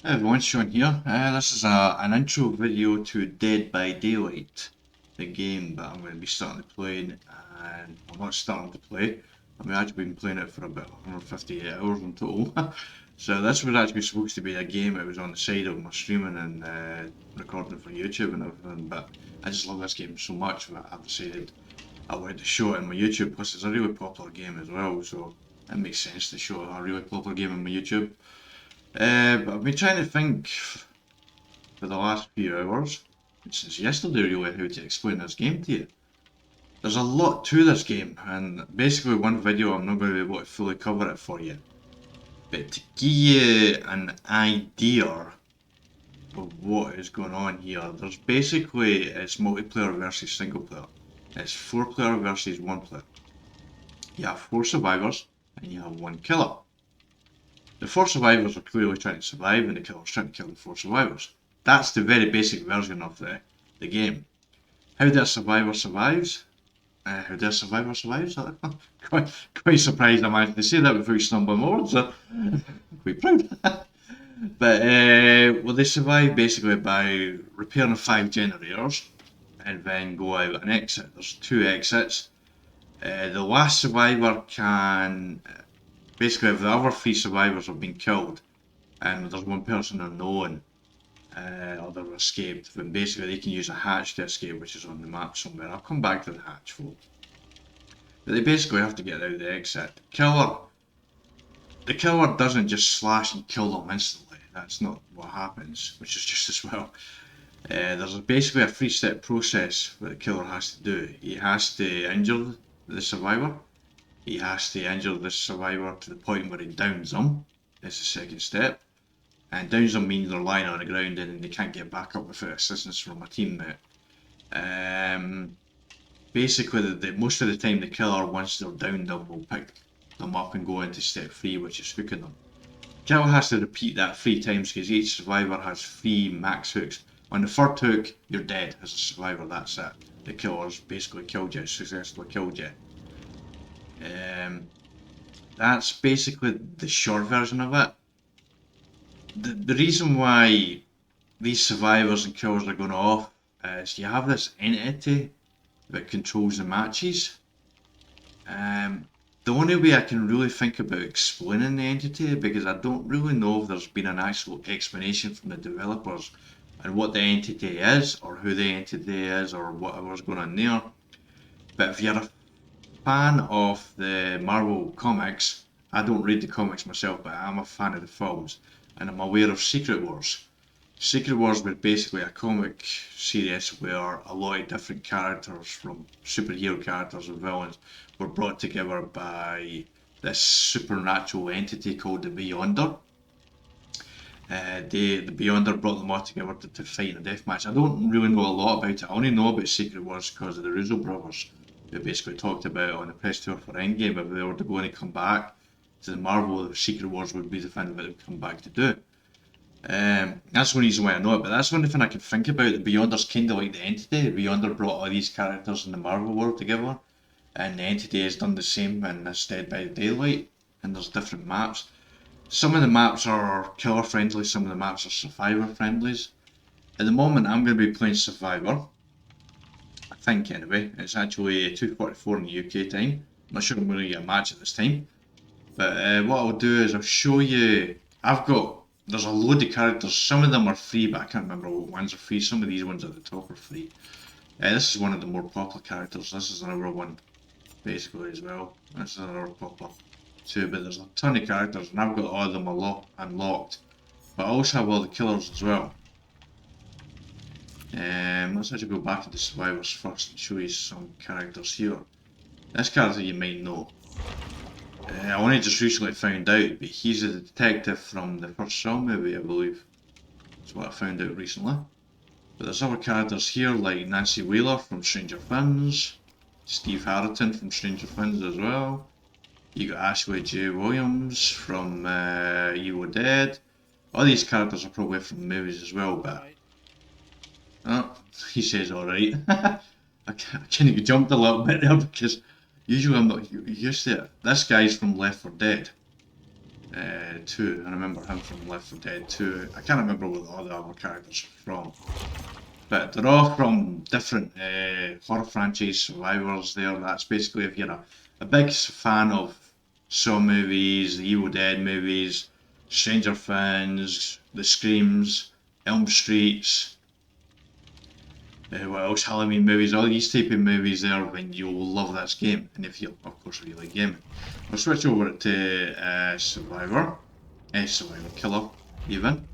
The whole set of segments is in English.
Hey everyone, Sean here. This is an intro video to Dead by Daylight, the game that I'm going to be starting to play, and I'm not starting to play. I've actually been playing it for about 158 hours in total. So this was actually supposed to be a game. It was on the side of my streaming and recording for YouTube and everything, but I just love this game so much that I've decided I wanted to show it on my YouTube. Plus, it's a really popular game as well, so it makes sense to show a really popular game on my YouTube. But I've been trying to think for the last few hours, since yesterday really, how to explain this game to you. There's a lot to this game, and basically one video I'm not going to be able to fully cover it for you. But to give you an idea of what is going on here, there's basically, it's multiplayer versus single player. It's 4 player versus 1 player. You have 4 survivors, and you have 1 killer. The 4 survivors are clearly trying to survive, and the killer's trying to kill the 4 survivors. That's the very basic version of the game. How the survivor survives? Quite surprised I managed to say that without stumbling over, so quite proud. But well, they survive basically by repairing 5 generators and then go out an exit. There's 2 exits. The last survivor can basically, if the other 3 survivors have been killed and there's 1 person unknown or they've escaped, then basically they can use a hatch to escape, which is on the map somewhere. I'll come back to the hatch, folks. But they basically have to get out the exit. The killer doesn't just slash and kill them instantly. That's not what happens, which is just as well. There's basically a 3-step process that the killer has to do. He has to injure the survivor. He has to injure the survivor to the point where he downs them. That's the second step. And downs them means they're lying on the ground and they can't get back up without assistance from a teammate. Basically, most of the time the killer, once they're downed them, will pick them up and go into step 3, which is hooking them. The killer has to repeat that 3 times because each survivor has 3 max hooks. On the 3rd hook, you're dead as a survivor, that's it. The killer's basically killed you, successfully killed you. That's basically the short version of it. The reason why these survivors and killers are going off is you have this entity that controls the matches. The only way I can really think about explaining the entity, because I don't really know if there's been an actual explanation from the developers on what the entity is or who the entity is or whatever's going on there. But if you're a fan of the Marvel comics, I don't read the comics myself, but I'm a fan of the films, and I'm aware of Secret Wars. Secret Wars was basically a comic series where a lot of different characters, from superhero characters and villains, were brought together by this supernatural entity called the Beyonder. The Beyonder brought them all together to fight in a deathmatch. I don't really know a lot about it. I only know about Secret Wars because of the Russo brothers, who basically talked about on the press tour for Endgame. If they were to go and come back to the Marvel, the Secret Wars would be the thing that they would come back to do. That's one reason why I know it, but that's the only thing I can think about. The Beyonder's kind of like the entity. The Beyonder brought all these characters in the Marvel world together, and the entity has done the same in this Dead by Daylight, and there's different maps. Some of the maps are killer friendly, some of the maps are survivor friendlies. At the moment I'm going to be playing survivor, I think anyway. It's actually 2:44 in the UK time. I'm not sure I'm going to get a match at this time. But what I'll do is I'll show you, there's a load of characters. Some of them are free, but I can't remember what ones are free. Some of these ones at the top are free. This is one of the more popular characters. This is another one, basically, as well. This is another popular too, but there's a ton of characters, and I've got all of them unlocked. But I also have all the killers as well. Let's actually go back to the survivors first and show you some characters here. This character you might know. I only just recently found out, but he's a detective from the first Saw movie, I believe. That's what I found out recently. But there's other characters here like Nancy Wheeler from Stranger Things, Steve Harrington from Stranger Things as well. You got Ashley J. Williams from Evil Dead. All these characters are probably from movies as well, but... Oh, he says alright. I kind of jumped a little bit there because usually I'm not used to it. This guy's from Left 4 Dead. 2. I remember him from Left 4 Dead 2. I can't remember what all the other characters are from. But they're all from different horror franchise survivors there. That's basically if you're a big fan of Saw movies, the Evil Dead movies, Stranger Things, The Screams, Elm Streets, what else, Halloween movies, all these type of movies there, then you'll love this game. And if you, of course, really like gaming. We'll switch over to Survivor Killer, even.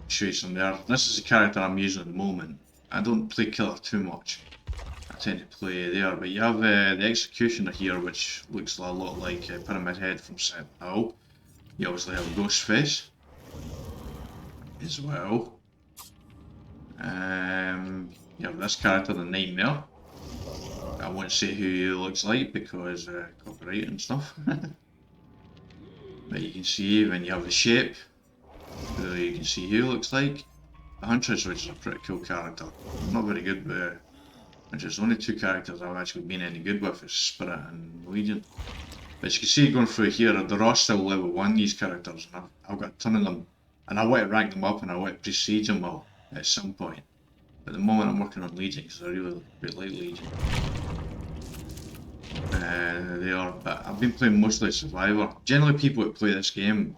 Show you some there. This is the character I'm using at the moment. I don't play Killer too much. I tend to play there, but you have the Executioner here, which looks a lot like Pyramid Head from Silent Hill. You obviously have Ghostface as well. You have this character, the Nightmare. I won't say who he looks like because copyright and stuff. But you can see when you have the Shape, you can see who he looks like. The Huntress, which is a pretty cool character. I'm not very good with Huntress. Only 2 characters I've actually been any good with is Spirit and Legion. But as you can see going through here, they're all still level 1, these characters, and I've got a ton of them. And I want to rank them up and I want to prestige them all at some point. But at the moment I'm working on Legion because I really like Legion. They are, but I've been playing mostly Survivor. Generally people that play this game,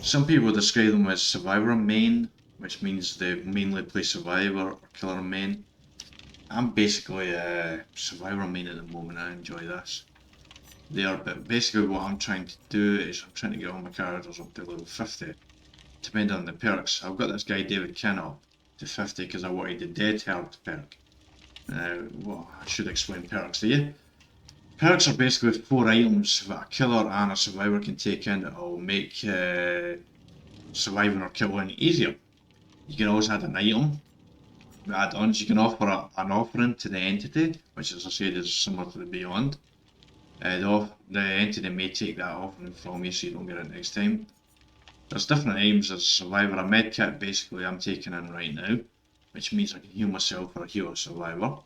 some people describe them as Survivor main, which means they mainly play Survivor or Killer main. I'm basically Survivor main at the moment. I enjoy this. But basically what I'm trying to do is I'm trying to get all my characters up to level 50, depending on the perks. I've got this guy David Ken up to 50 because I wanted the Dead Hard perk. Well, I should explain perks to you. Perks are basically 4 items that a killer and a survivor can take in that will make surviving or killing easier. You can always add an item. The add-ons, you can offer an offering to the entity, which as I said is similar to the Beyond. The entity may take that offering from you so you don't get it next time. There's different items as a survivor. A medkit basically I'm taking in right now, which means I can heal myself or heal a survivor.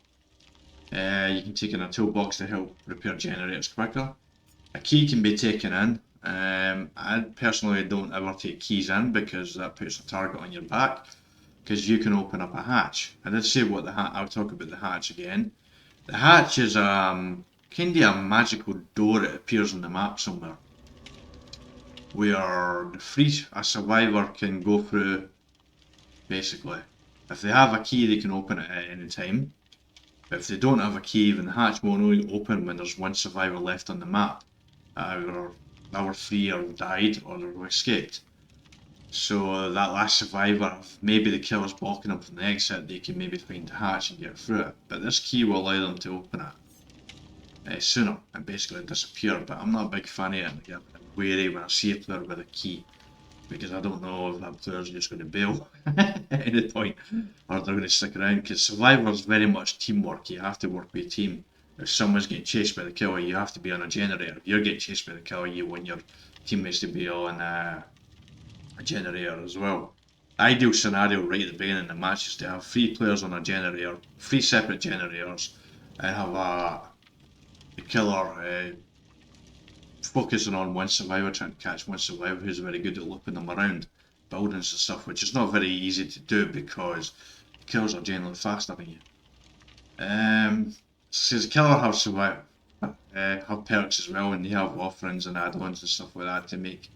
You can take in a toolbox to help repair generators quicker. A key can be taken in. I personally don't ever take keys in because that puts a target on your back, because you can open up a hatch. I did say what the hatch, I'll talk about the hatch again. The hatch is kind of a magical door that appears on the map somewhere, where a survivor can go through, basically. If they have a key they can open it at any time. But if they don't have a key, then the hatch will only open when there's 1 survivor left on the map. Either they were free or died or they escaped. So that last survivor, if maybe the killer's blocking them from the exit, they can maybe find the hatch and get through it. But this key will allow them to open it sooner and basically disappear. But I'm not a big fan of it. I'm wary when I see a player with a key, because I don't know if that player's just going to bail at any point or they're going to stick around, because Survivor is very much teamwork. You have to work with a team. If someone's getting chased by the killer, you have to be on a generator. If you're getting chased by the killer, you want your teammates to be on a generator as well. The ideal scenario right at the beginning of the match is to have 3 players on a generator, 3 separate generators, and have the killer focusing on 1 survivor, trying to catch 1 survivor who's very good at looping them around buildings and stuff, which is not very easy to do because the killers are generally faster than you. So the killer have perks as well, and they have offerings and add-ons and stuff like that to make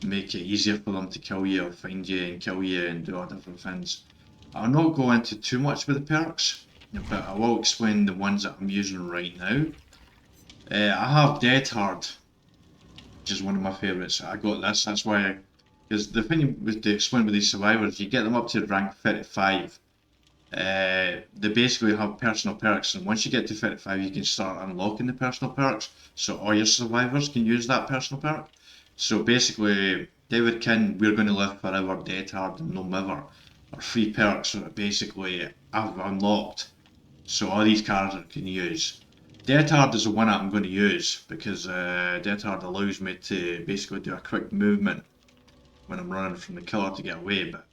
it easier for them to kill you or find you and kill you and do all different things. I'll not go into too much with the perks, but I will explain the ones that I'm using right now. I have Dead Hard, which is one of my favourites. I got this, that's why, because the thing with to explain with these survivors, you get them up to rank 35. They basically have personal perks, and once you get to 35 you can start unlocking the personal perks, so all your survivors can use that personal perk. So basically, David Kin, We're Going to Live Forever, Dead Hard, and No Miver are 3 perks that basically I've unlocked, so all these characters can use. Dead Hard is the one that I'm going to use because Dead Hard allows me to basically do a quick movement when I'm running from the killer to get away, but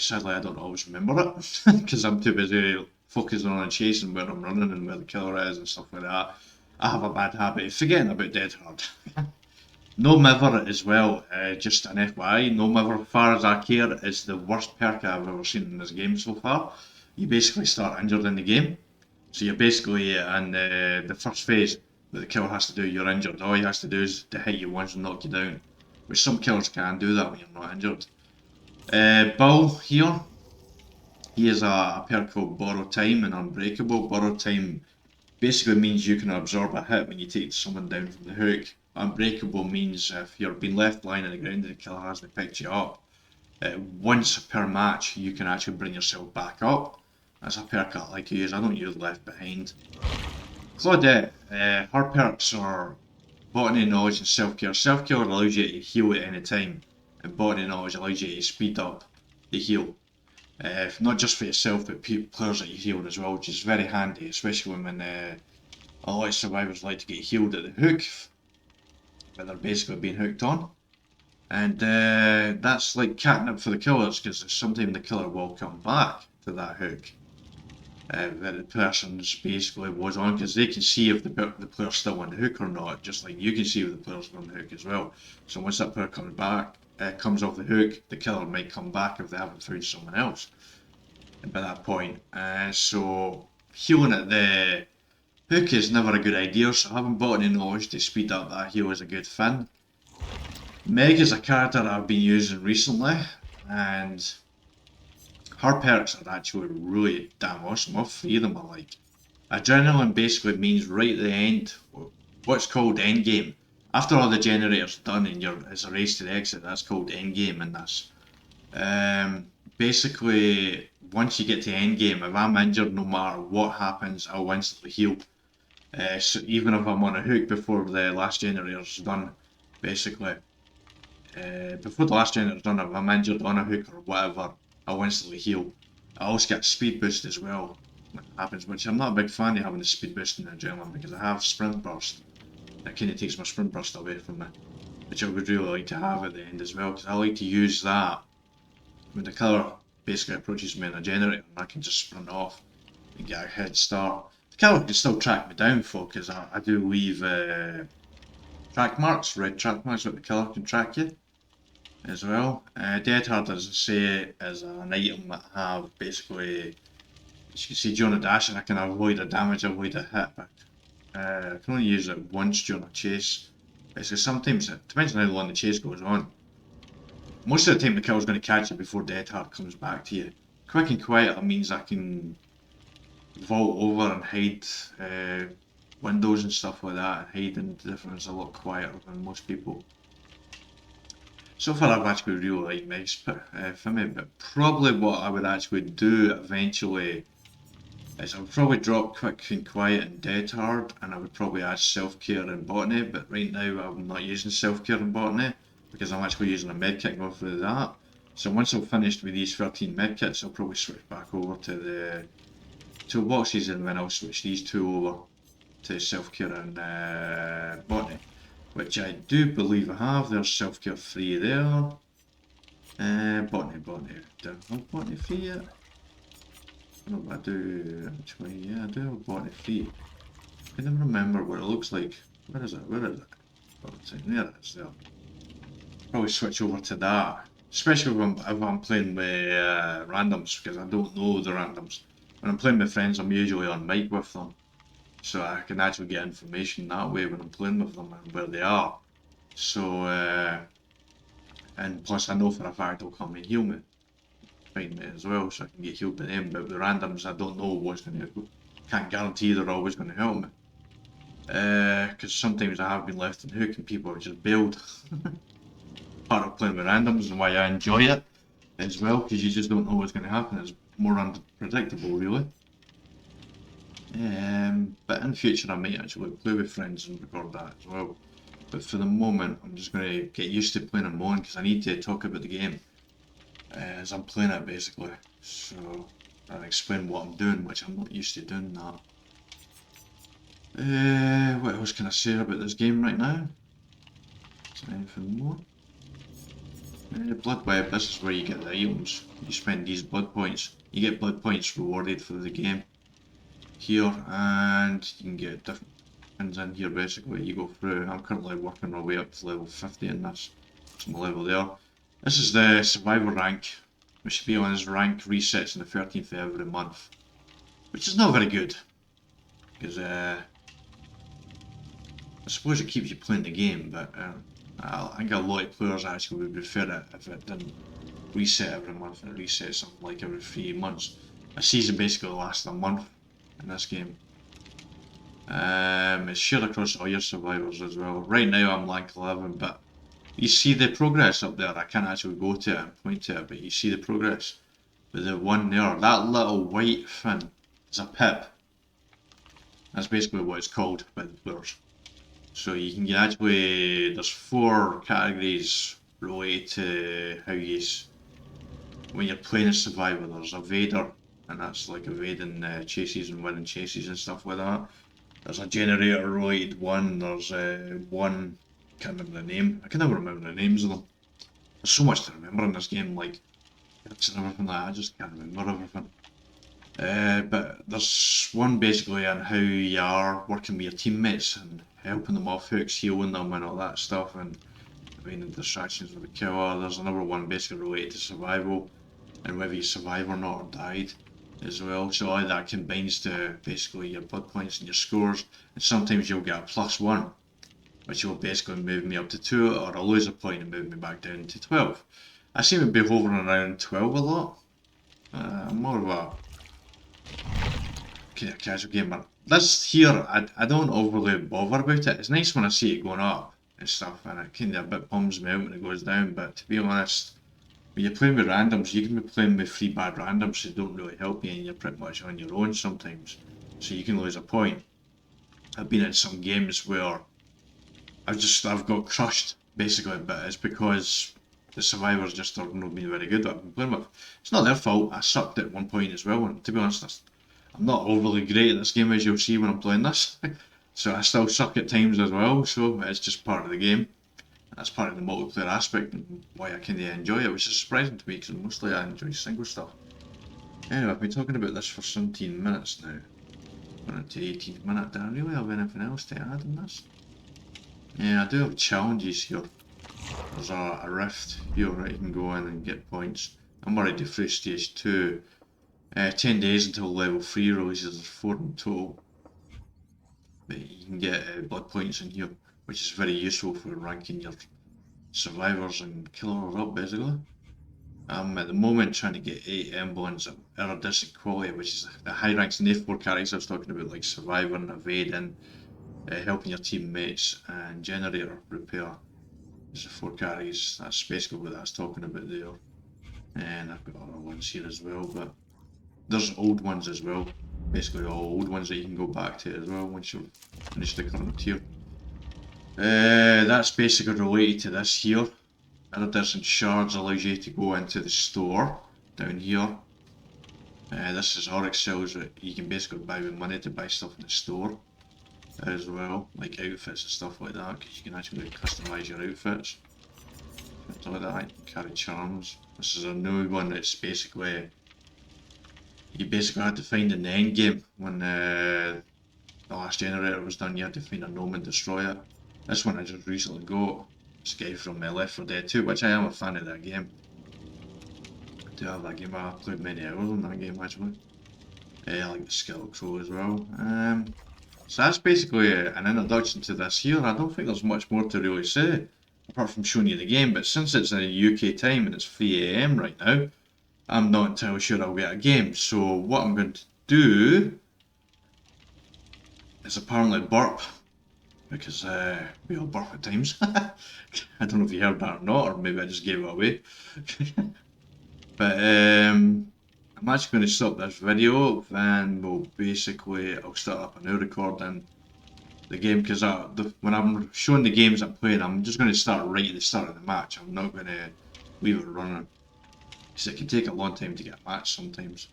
sadly I don't always remember it because I'm too busy focusing on chasing where I'm running and where the killer is and stuff like that. I have a bad habit of forgetting about Dead Hard. No Miver as well, just an FYI, No Miver, as far as I care, is the worst perk I've ever seen in this game so far. You basically start injured in the game, so you're basically in the first phase that the killer has to do, you're injured. All he has to do is to hit you once and knock you down, which some killers can do that when you're not injured. Bull here, he has a perk called Borrow Time and Unbreakable. Borrow Time basically means you can absorb a hit when you take someone down from the hook. Unbreakable means if you're being left lying on the ground and the killer hasn't picked you up, once per match you can actually bring yourself back up. That's a perk I like to use. I don't use Left Behind. Claudette, her perks are Botany, Knowledge and Self-Care. Self-Care allows you to heal at any time, and Botany Knowledge allows you to speed up the heal. Not just for yourself, but players that you heal as well, which is very handy, especially when a lot of survivors like to get healed at the hook, but they're basically being hooked on. And that's like catnip for the killers, because sometimes the killer will come back to that hook that the person's basically was on, because they can see if the player's still on the hook or not, just like you can see if the player's on the hook as well. So once that player comes back, comes off the hook, the killer might come back if they haven't found someone else by that point. So healing at the hook is never a good idea, so having Botany Knowledge to speed up that heal is a good thing. Meg is a character I've been using recently, and her perks are actually really damn awesome. All three of them are like. Adrenaline basically means right at the end, what's called endgame. After all the generators done and it's a race to the exit, that's called endgame in this. Basically, once you get to endgame, if I'm injured, no matter what happens, I'll instantly heal. So even if I'm on a hook before the last generator's done, basically, before the last generator's done, if I'm injured on a hook or whatever, I'll instantly heal. I also get speed boost as well when it happens, which I'm not a big fan of having the speed boost in Adrenaline, because I have sprint burst. That kind of takes my sprint burst away from me, which I would really like to have at the end as well, because I like to use that when the killer basically approaches me in a generator and I can just sprint off and get a head start. The killer can still track me down, folk, because I do leave track marks, red track marks, that the killer can track you as well. Dead Hard, as I say, is an item that I have basically, as you can see during a dash, I can avoid a damage, avoid a hit, but I can only use it once during a chase. Basically, sometimes it depends on how long the chase goes on. Most of the time the killer's going to catch you before Dead Hard comes back to you. Quick and Quiet means I can vault over and hide windows and stuff like that, and hide in difference a lot quieter than most people. So far I've actually really liked Meg's for me, but probably what I would actually do eventually is I would probably drop Quick and Quiet and Dead Hard, and I would probably add Self-Care and Botany, but right now I'm not using Self-Care and Botany because I'm actually using a Medkit going through that. So once I've finished with these 13 Medkits, I'll probably switch back over to the toolboxes, and then I'll switch these two over to Self-Care and Botany, which I do believe I have. There's Self-Care 3 there. Botany, do I have Botany 3 yet? No, I do actually, yeah, I do have Botany 3. I never remember what it looks like. Where is it? Where is it? Oh, there it is, there. Probably switch over to that, especially if I'm playing with randoms, because I don't know the randoms. When I'm playing with friends, I'm usually on mic with them, so I can actually get information that way when I'm playing with them and where they are. So, and plus I know for a fact they'll come and heal me, find me as well, so I can get healed by them. But with the randoms, I don't know what's going to, can't guarantee they're always going to help me. Because sometimes I have been left in hook and people have just bailed. Part of playing with randoms and why I enjoy it as well, because you just don't know what's going to happen. It's more unpredictable, really. But in future I might actually play with friends and record that as well. But for the moment I'm just going to get used to playing on my own, because I need to talk about the game as I'm playing it basically. So I'll explain what I'm doing, which I'm not used to doing that. What else can I say about this game right now? Is there anything more? Blood Web, this is where you get the items. You spend these blood points. You get blood points rewarded for the game here, and you can get different happens in here basically. You go through, I'm currently working my way up to level 50 in this. That's my level there. This is the survivor rank, which, to be honest, rank resets on the 13th of every month, which is not very good, because I suppose it keeps you playing the game, but I think a lot of players actually would prefer it if it didn't reset every month and it resets something like every 3 months. A season basically lasts a month in this game. It's shared across all your survivors as well. Right now I'm rank 11, but you see the progress up there. I can't actually go to it and point to it, but you see the progress. But the one there, that little white thing, is a pip. That's basically what it's called by the players. So you can actually, there's 4 categories related to how you, when you're playing a survivor. There's evader, and that's like evading chases and winning chases and stuff like that. There's a generator related one, there's one, can't remember the name, I can never remember the names of them. There's so much to remember in this game, like, it's and everything like that, I just can't remember everything. But there's one basically on how you are working with your teammates and helping them off hooks, healing them and all that stuff, and avoiding distractions with the killer. There's another one basically related to survival, and whether you survive or not or died as well. So all that combines to basically your blood points and your scores, and sometimes you'll get a +1, which will basically move me up to 2, or I'll lose a point and move me back down to 12. I seem to be hovering around 12 a lot. I'm more of a casual gamer. This here, I don't overly bother about it. It's nice when I see it going up and stuff, and it kind of a bit bums me out when it goes down, but to be honest, when you're playing with randoms, you can be playing with 3 bad randoms who don't really help you, and you're pretty much on your own sometimes, so you can lose a point. I've been in some games where I've got crushed basically, but it's because the survivors just are not being very good that I've been playing with. It's not their fault. I sucked at one point as well, and to be honest, I'm not overly great at this game, as you'll see when I'm playing this. So I still suck at times as well, so it's just part of the game. That's part of the multiplayer aspect and why I kind of enjoy it, which is surprising to me because mostly I enjoy single stuff. Anyway, I've been talking about this for 17 minutes now. Going into the 18th minute. Do I really have anything else to add in this? Yeah, I do have challenges here. There's a rift here where you can go in and get points. I'm already through stage 2. 10 days until level 3 releases. There's 4 in total. But you can get blood points in here, which is very useful for ranking your survivors and killers up basically. I'm at the moment trying to get 8 emblems of iridescent quality, which is the high ranks in the 4 characters I was talking about, like surviving, evading, helping your teammates, and generator repair. There's the 4 categories. That's basically what I was talking about there. And I've got other ones here as well, but there's old ones as well. Basically all old ones that you can go back to as well once you've finished the current tier. That's basically related to this here. Iridescent shards allows you to go into the store down here. This is Oryx cells that you can basically buy with money to buy stuff in the store as well, like outfits and stuff like that, because you can actually customise your outfits. Things like that. You can carry charms. This is a new one that's basically, you basically had to find in the end game when the last generator was done. You had to find a gnome and destroy it. This one I just recently got. This guy from Left 4 Dead 2, which I am a fan of that game. I do have that game. I've played many hours on that game actually. I like the Scarecrow as well. So that's basically an introduction to this here. I don't think there's much more to really say apart from showing you the game, but since it's a UK time and it's 3 AM right now, I'm not entirely sure I'll get a game. So what I'm going to do is apparently burp, because we all burp at times. I don't know if you heard that or not, or maybe I just gave it away. But I'm actually going to stop this video, and I'll start up a new recording the game, because when I'm showing the games I'm playing, I'm just going to start right at the start of the match. I'm not going to leave it running, because it can take a long time to get a match sometimes,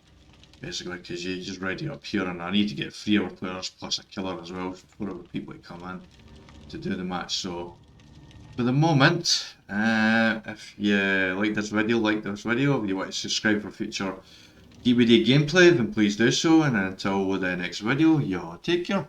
basically, because you're just ready up here, and I need to get 3 other players plus a killer as well, for 4 other people to come in to do the match. So for the moment, if you like this video, if you want to subscribe for future DBD gameplay, then please do so, and until the next video, y'all take care.